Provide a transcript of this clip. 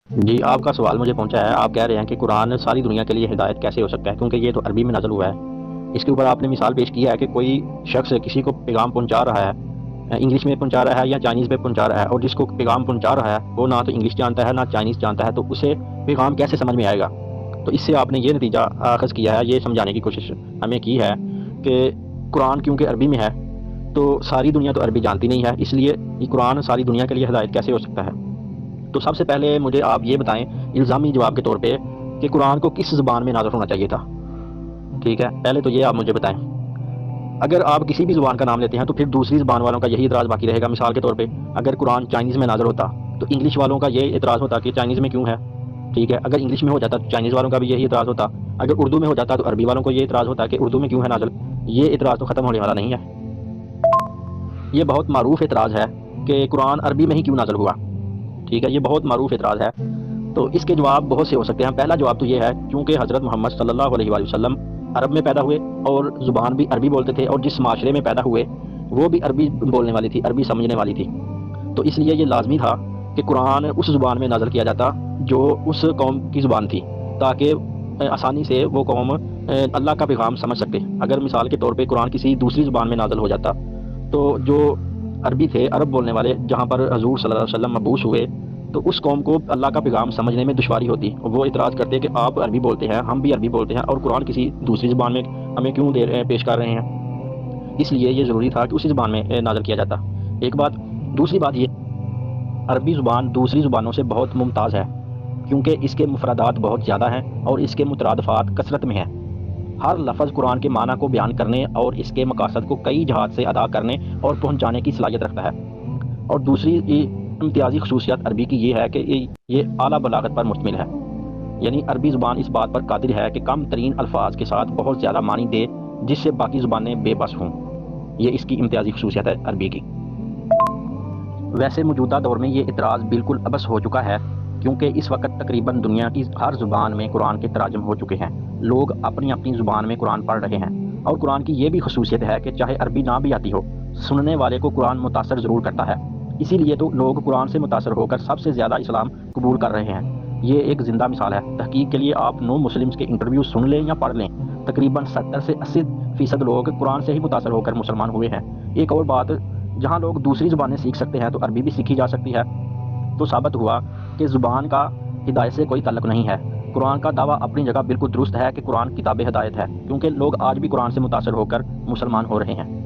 جی، آپ کا سوال مجھے پہنچا ہے، آپ کہہ رہے ہیں کہ قرآن ساری دنیا کے لیے ہدایت کیسے ہو سکتا ہے، کیونکہ یہ تو عربی میں نازل ہوا ہے۔ اس کے اوپر آپ نے مثال پیش کیا ہے کہ کوئی شخص کسی کو پیغام پہنچا رہا ہے، انگلش میں پہنچا رہا ہے یا چائنیز میں پہنچا رہا ہے، اور جس کو پیغام پہنچا رہا ہے وہ نہ تو انگلش جانتا ہے نہ چائنیز جانتا ہے، تو اسے پیغام کیسے سمجھ میں آئے گا؟ تو اس سے آپ نے یہ نتیجہ اخذ کیا ہے، یہ سمجھانے کی کوشش ہمیں کی ہے کہ قرآن کیونکہ عربی میں ہے تو ساری دنیا تو عربی جانتی نہیں ہے، اس لیے یہ قرآن ساری دنیا کے لیے ہدایت کیسے ہو سکتا ہے؟ تو سب سے پہلے مجھے آپ یہ بتائیں الزامی جواب کے طور پہ کہ قرآن کو کس زبان میں نازل ہونا چاہیے تھا؟ ٹھیک ہے، پہلے تو یہ آپ مجھے بتائیں۔ اگر آپ کسی بھی زبان کا نام لیتے ہیں تو پھر دوسری زبان والوں کا یہی اعتراض باقی رہے گا۔ مثال کے طور پہ اگر قرآن چائنیز میں نازل ہوتا تو انگلش والوں کا یہ اعتراض ہوتا کہ چائنیز میں کیوں ہے؟ ٹھیک ہے، اگر انگلش میں ہو جاتا تو چائنیز والوں کا بھی یہی اعتراض ہوتا، اگر اردو میں ہو جاتا تو عربی والوں کو یہ اعتراض ہوتا کہ اردو میں کیوں ہے نازل۔ یہ اعتراض تو ختم ہونے والا نہیں ہے۔ یہ بہت معروف اعتراض ہے کہ قرآن عربی میں ہی کیوں نازل ہوا۔ ٹھیک ہے، یہ بہت معروف اعتراض ہے۔ تو اس کے جواب بہت سے ہو سکتے ہیں۔ پہلا جواب تو یہ ہے کیونکہ حضرت محمد صلی اللہ علیہ وآلہ وسلم عرب میں پیدا ہوئے اور زبان بھی عربی بولتے تھے، اور جس معاشرے میں پیدا ہوئے وہ بھی عربی بولنے والی تھی، عربی سمجھنے والی تھی۔ تو اس لیے یہ لازمی تھا کہ قرآن اس زبان میں نازل کیا جاتا جو اس قوم کی زبان تھی، تاکہ آسانی سے وہ قوم اللہ کا پیغام سمجھ سکتے۔ اگر مثال کے طور پہ قرآن کسی دوسری زبان میں نازل ہو جاتا تو جو عربی تھے، عرب بولنے والے، جہاں پر حضور صلی اللہ علیہ وسلم مبعوث ہوئے، تو اس قوم کو اللہ کا پیغام سمجھنے میں دشواری ہوتی۔ وہ اعتراض کرتے کہ آپ عربی بولتے ہیں، ہم بھی عربی بولتے ہیں، اور قرآن کسی دوسری زبان میں ہمیں کیوں پیش کر رہے ہیں؟ اس لیے یہ ضروری تھا کہ اسی زبان میں نازل کیا جاتا۔ ایک بات۔ دوسری بات یہ، عربی زبان دوسری زبانوں سے بہت ممتاز ہے کیونکہ اس کے مفردات بہت زیادہ ہیں اور اس کے مترادفات کثرت میں ہیں۔ ہر لفظ قرآن کے معنی کو بیان کرنے اور اس کے مقاصد کو کئی جہات سے ادا کرنے اور پہنچانے کی صلاحیت رکھتا ہے۔ اور دوسری امتیازی خصوصیت عربی کی یہ ہے کہ یہ اعلیٰ بلاغت پر مشتمل ہے، یعنی عربی زبان اس بات پر قادر ہے کہ کم ترین الفاظ کے ساتھ بہت زیادہ معنی دے جس سے باقی زبانیں بے بس ہوں۔ یہ اس کی امتیازی خصوصیت ہے عربی کی۔ ویسے موجودہ دور میں یہ اعتراض بالکل ابس ہو چکا ہے کیونکہ اس وقت تقریباً دنیا کی ہر زبان میں قرآن کے تراجم ہو چکے ہیں۔ لوگ اپنی اپنی زبان میں قرآن پڑھ رہے ہیں، اور قرآن کی یہ بھی خصوصیت ہے کہ چاہے عربی نہ بھی آتی ہو، سننے والے کو قرآن متاثر ضرور کرتا ہے۔ اسی لیے تو لوگ قرآن سے متاثر ہو کر سب سے زیادہ اسلام قبول کر رہے ہیں۔ یہ ایک زندہ مثال ہے۔ تحقیق کے لیے آپ نو مسلمز کے انٹرویو سن لیں یا پڑھ لیں، تقریباً 70 سے 80% لوگ قرآن سے ہی متاثر ہو کر مسلمان ہوئے ہیں۔ ایک اور بات، جہاں لوگ دوسری زبانیں سیکھ سکتے ہیں تو عربی بھی سیکھی جا سکتی ہے۔ تو ثابت ہوا کہ زبان کا ہدایت سے کوئی تعلق نہیں ہے۔ قرآن کا دعویٰ اپنی جگہ بالکل درست ہے کہ قرآن کتاب ہدایت ہے، کیونکہ لوگ آج بھی قرآن سے متاثر ہو کر مسلمان ہو رہے ہیں۔